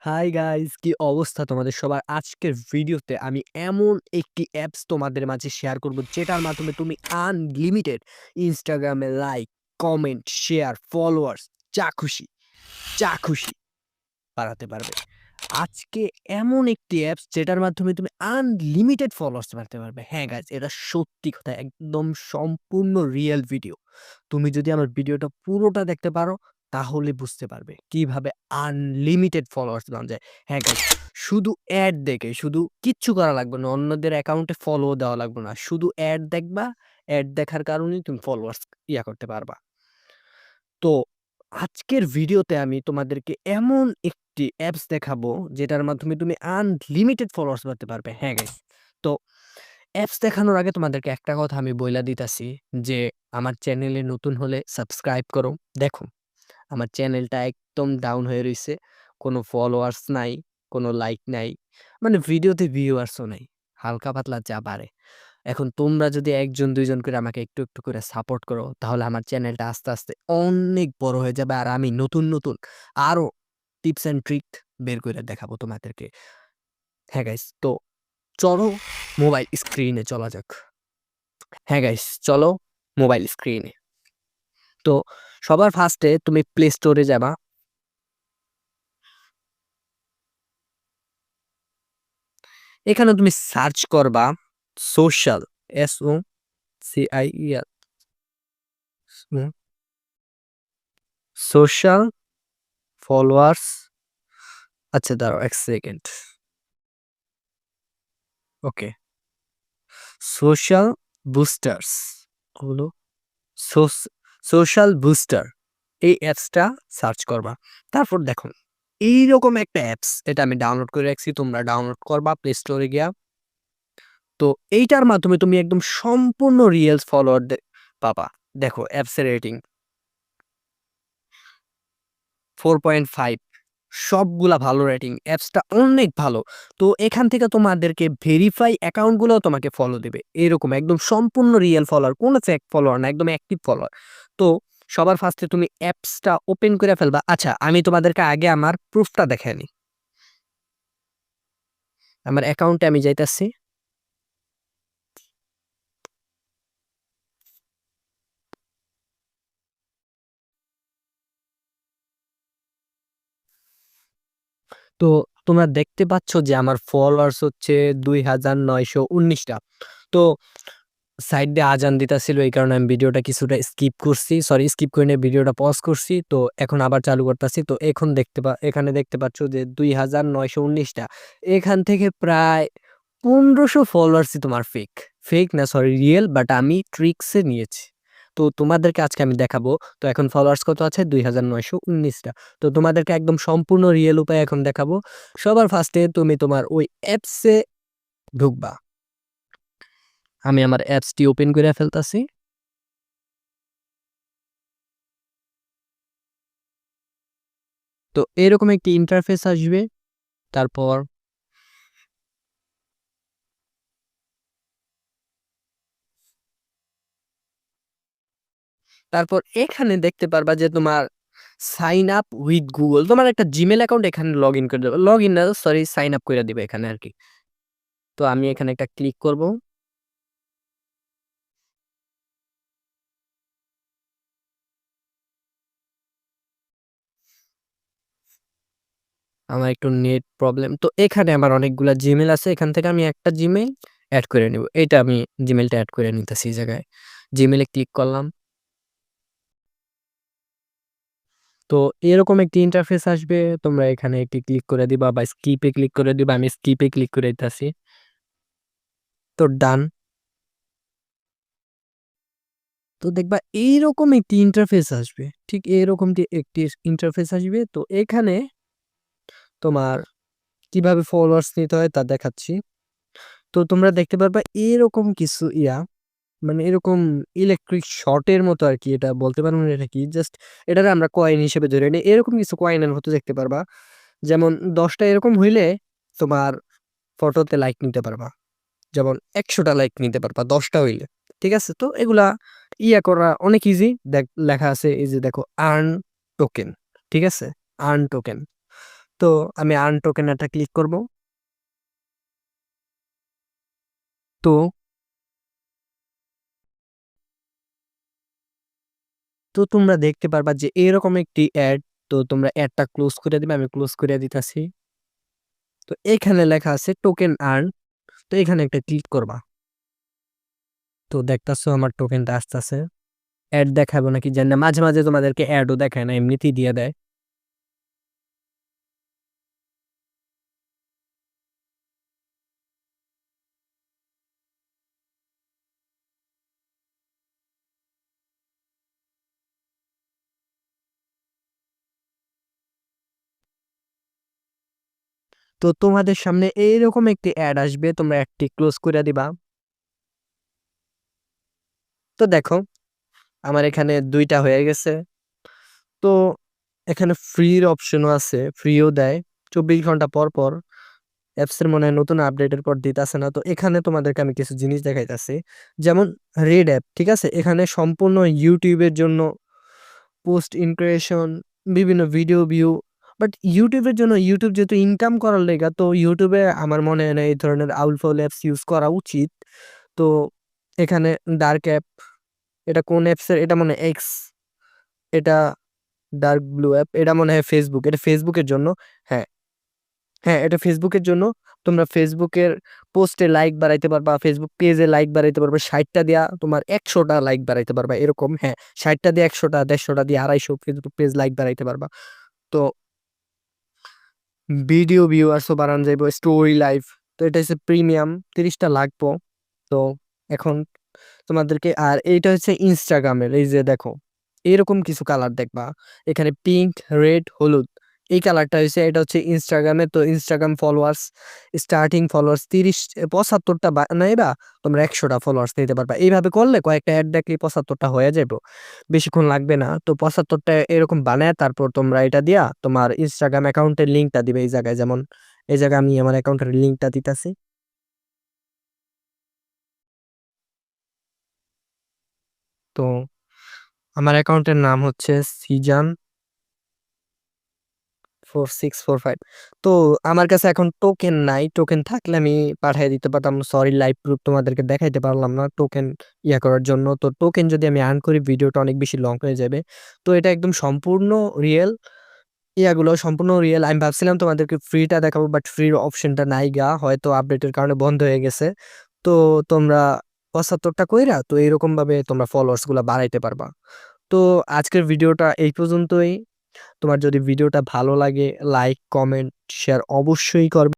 Hi guys, কি অবস্থা তোমাদের সবার? আজকের ভিডিওতে আমি এমন একটি অ্যাপস তোমাদের মাঝে শেয়ার করব যেটার মাধ্যমে তুমি আনলিমিটেড ইনস্টাগ্রামে লাইক, কমেন্ট, শেয়ার, ফলোয়ার্স যা খুশি বাড়াতে পারবে। আজকে এমন একটি অ্যাপস যেটার মাধ্যমে তুমি আনলিমিটেড ফলোয়ার্স বাড়াতে পারবে। হ্যাঁ গাইস, এটা সত্যি কথা, একদম সম্পূর্ণ রিয়েল ভিডিও। তুমি যদি আমার ভিডিওটা পুরোটা দেখতে পারো তাহলে বুঝতে পারবে কিভাবে আনলিমিটেড ফলোয়ার্স বানানো যায়। হ্যাঁ গাইস, শুধু অ্যাড দেখে শুধু কিচ্ছু করা লাগবে না। অন্যদের অ্যাকাউন্টে ফলো দেওয়া লাগবে না। শুধু অ্যাড দেখবা, অ্যাড দেখার কারণেই তুমি ফলোয়ার্স করতে পারবা। তো আজকের ভিডিওতে আমি তোমাদেরকে এমন একটি অ্যাপস দেখাবো যেটার মাধ্যমে তুমি আনলিমিটেড ফলোয়ার্স বাড়াতে পারবে। হ্যাঁ গাইস, তো অ্যাপস দেখানোর আগে তোমাদেরকে একটা কথা আমি বইলা দিতাছি যে আমার চ্যানেলে নতুন হলে সাবস্ক্রাইব করো। দেখো, আমার চ্যানেলটা একদম ডাউন হয়ে রইছে। কোনো ফলোয়ার্স নাই, কোনো লাইক নাই। মানে ভিডিওতে ভিউয়ার্সও নাই। হালকা পাতলা যা বাড়ে। এখন তোমরা যদি ১ জন ২ জন করে আমাকে একটু করে সাপোর্ট করো, তাহলে আমার চ্যানেলটা আস্তে অনেক বড় হয়ে যাবে। আর আমি নতুন আরো টিপস অ্যান্ড ট্রিক বের করে দেখাবো তোমাদেরকে। হ্যাঁ গাইস, তো চলো মোবাইল স্ক্রিনে চলা যাক। হ্যাঁ গাইস, চলো মোবাইল স্ক্রিনে। তো সবার ফার্স্টে তুমি প্লে স্টোরে যাবা। এখানে তুমি সার্চ করবা সোশ্যাল, SOCIAL, সোশ্যাল ফলোয়ার্স। আচ্ছা দাঁড়াও ১ সেকেন্ড। ওকে, সোশ্যাল বুস্টার্স হলো সোস সোশ্যাল বুস্টার, এই অ্যাপসটা সার্চ করবা। তারপর দেখো এইরকম একটা অ্যাপস, এটা আমি ডাউনলোড করে রাখছি। তোমরা ডাউনলোড করবা প্লে স্টোরে গিয়া। তো এইটার মাধ্যমে তুমি একদম সম্পূর্ণ রিয়েলস ফলোয়ার পাবা। দেখো অ্যাপসের রেটিং 4.5, সবগুলা ভালো রেটিং। অ্যাপসটা অনেক ভালো। তো এখান থেকে তোমাদেরকে ভেরিফাই অ্যাকাউন্ট গুলোও তোমাকে ফলো দিবে। এরকম একদম সম্পূর্ণ রিয়েল ফলোয়ার, কোনো ফেক ফলোয়ার না, একদম অ্যাক্টিভ ফলোয়ার। তো সবার ফার্স্টে তুমি অ্যাপসটা ওপেন করে ফেলবা। আচ্ছা, আমি তোমাদেরকে আগে আমার প্রুফটা দেখায় নিই। আমার অ্যাকাউন্টে আমি যাইতাছি। তো তোমরা দেখতে পাচ্ছ যে আমার ফলোয়ার্স হচ্ছে ২,৯১৯ টা। তো সাইড দিয়ে আজান দিতাছিল, এই কারণে আমি ভিডিওটা কিছুটা স্কিপ করছি। সরি, স্কিপ করে নিয়ে ভিডিওটা পজ করছি। তো এখন আবার চালু করতাছি। তো এখন এখানে দেখতে পাচ্ছ যে ২,৯১৯ টা। এখান থেকে প্রায় ১৫০০ ফলোয়ার্সই তোমার ফেক। ফেক না, সরি রিয়েল, বাট আমি ট্রিক্সে নিয়েছি। তো তোমাদেরকে আজকে আমি দেখাবো। তো এখন ফলোয়ার্স কত আছে? ২,৯১৯ টা। তো তোমাদেরকে একদম সম্পূর্ণ রিয়েল উপায়ে এখন দেখাবো। সবার ফার্স্টে তুমি তোমার ওই অ্যাপসে ঢুকবা। আমি আমার অ্যাপসটি ওপেন করে ফেলতাছি। তো এরকম একটি ইন্টারফেস আসবে। তারপর এখানে দেখতে পারবা যে তোমার সাইন আপ উইথ গুগল। তোমার একটা জিমেইল অ্যাকাউন্ট এখানে লগইন করে দেবে। লগইন না, সরি সাইন আপ করে দিবে এখানে আরকি। তো আমি এখানে একটা ক্লিক করব। আমার একটু নেট প্রবলেম। তো এখানে আমার অনেকগুলা জিমেইল আছে। এখান থেকে আমি একটা জিমেইল এড করে নিব। এইটা আমি জিমেইলটা এড করে নিতেছি এই জায়গায়। জিমেইলে ক্লিক করলাম। তো এরকম একটি ইন্টারফেস আসবে। তোমরা এখানে একটি ক্লিক করে দিবা বা স্কিপে ক্লিক করে দিবা। আমি স্কিপে ক্লিক করে দিতেছি। তো ডান। তো দেখবা এইরকম একটি ইন্টারফেস আসবে। ঠিক এইরকম একটি ইন্টারফেস আসবে। তো এখানে তোমার কিভাবে ফলোয়ার্স নিতে হয় তা দেখাচ্ছি। তো তোমরা দেখতে পারবা এরকম কিছু মানে এরকম ইলেকট্রিক শর্টের মতো আরকি। এটা বলতে পারবো না এটা কি। জাস্ট এটারে আমরা কয়েন হিসেবে ধরে নিই। এরকম কিছু কয়েনের মতো দেখতে পারবা। যেমন ১০ টা এরকম হইলে তোমার ফটোতে লাইক নিতে পারবা। যেমন ১০০ টা লাইক নিতে পারবা ১০ টা হইলে। ঠিক আছে? তো এগুলা করা অনেক ইজি। লেখা আছে এই যে দেখো আর্ন টোকেন। ঠিক আছে? Earn token. তো তো আমি আর্ন টোকেন এটা ক্লিক করব। তো তোমরা দেখতে পারবা যে এরকম একটি অ্যাড। তো তোমরা অ্যাডটা ক্লোজ করে দিবে। আমি ক্লোজ করে দিতাছি। তো এখানে লেখা আছে টোকেন আর্ন। তো এখানে একটা ক্লিক করবা। তো দেখতাছো আমার টোকেনটা আসতেছে। অ্যাড দেখাবো নাকি জানি না, মাঝে মাঝে তোমাদেরকে অ্যাডও দেখায় না, এমনিতেই দিয়ে দেয়। তো তোমাদের সামনে এইরকম একটি অ্যাড আসবে, তোমরা একটি ক্লোজ করে দিবা। তো দেখো আমার এখানে ২ টা হয়ে গেছে। তো এখানে ফ্রির অপশনও আছে, ফ্রিও দেয় ২৪ ঘন্টা পর, পর। অ্যাপসের মনে হয় নতুন আপডেটের পর দিতাছে না। তো এখানে তোমাদেরকে আমি কিছু জিনিস দেখাইতাছি। যেমন রেড অ্যাপ, ঠিক আছে? এখানে সম্পূর্ণ YouTube এর জন্য পোস্ট ইনক্রিয়েশন, বিভিন্ন ভিডিও ভিউ। বাট YouTube এর জন্য YouTube যেহেতু ইনকাম করার লেগা, তো YouTube এ আমার মনে হয় না এই ধরনের আউল-ফাউল অ্যাপস ইউজ করা উচিত। তো এখানে ডার্ক অ্যাপ, এটা কোন অ্যাপসের? এটা মনে হয় X, এটা ডার্ক ব্লু অ্যাপ, এটা মনে হয় Facebook। এটা Facebook এর জন্য। হ্যাঁ, হ্যাঁ, এটা Facebook এর জন্য। তোমরা Facebook এর পোস্টে লাইক বাড়াইতে পারবা, Facebook পেজে লাইক বাড়াইতে পারবা। ৬০ টা দিয়া তোমার ১০০ টা লাইক বাড়াইতে পারবা। এরকম, হ্যাঁ, ৬০ টা দিয়ে ১০০ টা, ১৫০ টা দিয়ে ২৫০ Facebook পেজ লাইক বাড়াইতে পারবা। তো ভিডিও ভিউয়ার্সও বাড়ানো যাইব, স্টোরি লাইভ। তো এটা হচ্ছে প্রিমিয়াম, ৩০ টা লাগবো। তো এখন তোমাদেরকে, আর এইটা হচ্ছে ইনস্টাগ্রামের। এই যে দেখো এরকম কিছু কালার দেখবা, এখানে পিঙ্ক, রেড, হলুদ। এই কালারটা হচ্ছে, এটা হচ্ছে ইনস্টাগ্রামে। তো ইনস্টাগ্রাম ফলোয়ার্স, স্টার্টিং ফলোয়ার্স ৭৫টা বানাইবা, তোমরা ১০০টা ফলোয়ার্স নিতে পারবা। এইভাবে করলে কয়েকটা অ্যাড দেখলে ৭৫টা হয়ে যাবে, বেশিক্ষণ লাগবে না। তো ৭৫টা এরকম বানায় তারপর তোমরা এটা দিয়া তোমার ইনস্টাগ্রাম অ্যাকাউন্টের লিঙ্কটা দিবে এই জায়গায়। যেমন এই জায়গায় আমি আমার অ্যাকাউন্টের লিঙ্কটা দিতেছি। তো আমার অ্যাকাউন্টের নাম হচ্ছে সিজান 4645। তো আমার কাছে এখন টোকেন নাই। টোকেন থাকলে আমি পাঠায় দিতে পারতাম। সরি, লাইভ প্রুফ তোমাদেরকে দেখাইতে পারলাম না টোকেন করার জন্য। তো টোকেন যদি আমি আর্ন করি, ভিডিওটা অনেক বেশি লং হয়ে যাবে। তো এটা একদম সম্পূর্ণ রিয়েল। ইয়াগুলো সম্পূর্ণ রিয়েল। আমি ভাবছিলাম তোমাদেরকে ফ্রিটা দেখাবো, বাট ফ্রির অপশনটা নাই গা। হয়তো আপডেটের কারণে বন্ধ হয়ে গেছে। তো তোমরা ৭৫টা কইরা তো এরকমভাবে তোমরা ফলোয়ার্স গুলা বাড়াইতে পারবা। তো আজকের ভিডিওটা এই পর্যন্তই। তোমার যদি ভিডিওটা ভালো লাগে, লাইক, কমেন্ট, শেয়ার অবশ্যই করবে।